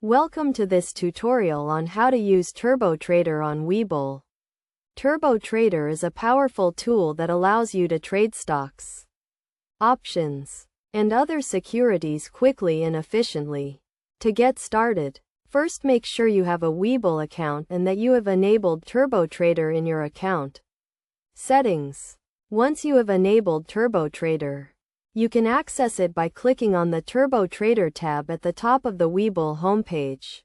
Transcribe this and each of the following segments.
Welcome to this tutorial on how to use Turbo Trader on Webull. Turbo Trader is a powerful tool that allows you to trade stocks, options, and other securities quickly and efficiently. To get started, first make sure you have a Webull account and that you have enabled Turbo Trader in your account. Settings. Once you have enabled Turbo Trader, you can access it by clicking on the Turbo Trader tab at the top of the Webull homepage.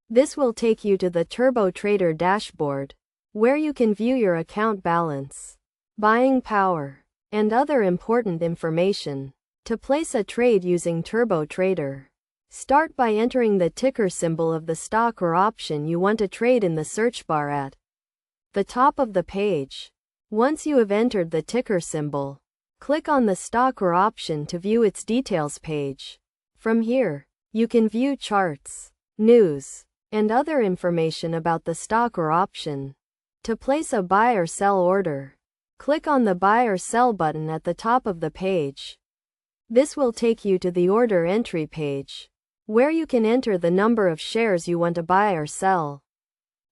This will take you to the Turbo Trader dashboard, where you can view your account balance, buying power, and other important information. To place a trade using Turbo Trader, start by entering the ticker symbol of the stock or option you want to trade in the search bar at the top of the page. Once you have entered the ticker symbol, click on the stock or option to view its details page. From here, you can view charts, news, and other information about the stock or option. To place a buy or sell order, click on the buy or sell button at the top of the page. This will take you to the order entry page, where you can enter the number of shares you want to buy or sell,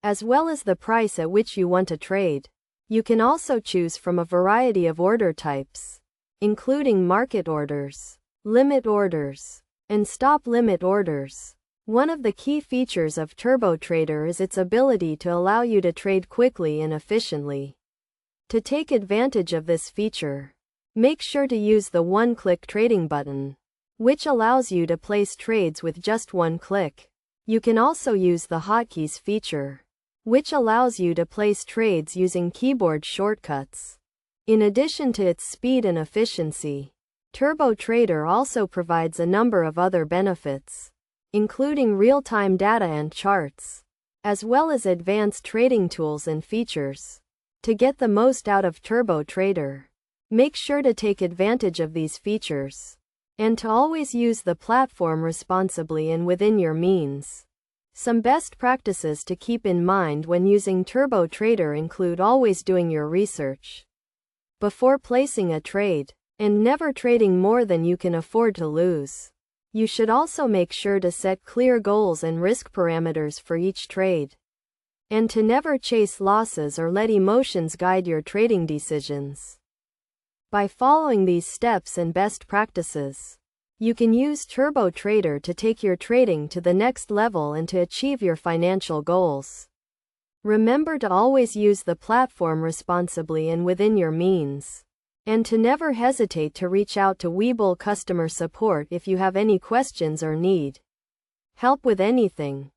as well as the price at which you want to trade. You can also choose from a variety of order types, including market orders, limit orders, and stop limit orders. One of the key features of Turbo Trader is its ability to allow you to trade quickly and efficiently. To take advantage of this feature, make sure to use the one-click trading button, which allows you to place trades with just one click. You can also use the hotkeys feature, which allows you to place trades using keyboard shortcuts. In addition to its speed and efficiency, Turbo Trader also provides a number of other benefits, including real-time data and charts, as well as advanced trading tools and features. To get the most out of Turbo Trader, make sure to take advantage of these features, and to always use the platform responsibly and within your means. Some best practices to keep in mind when using Turbo Trader include always doing your research before placing a trade, and never trading more than you can afford to lose. You should also make sure to set clear goals and risk parameters for each trade, and to never chase losses or let emotions guide your trading decisions. By following these steps and best practices, you can use Turbo Trader to take your trading to the next level and to achieve your financial goals. Remember to always use the platform responsibly and within your means, and to never hesitate to reach out to Webull customer support if you have any questions or need help with anything.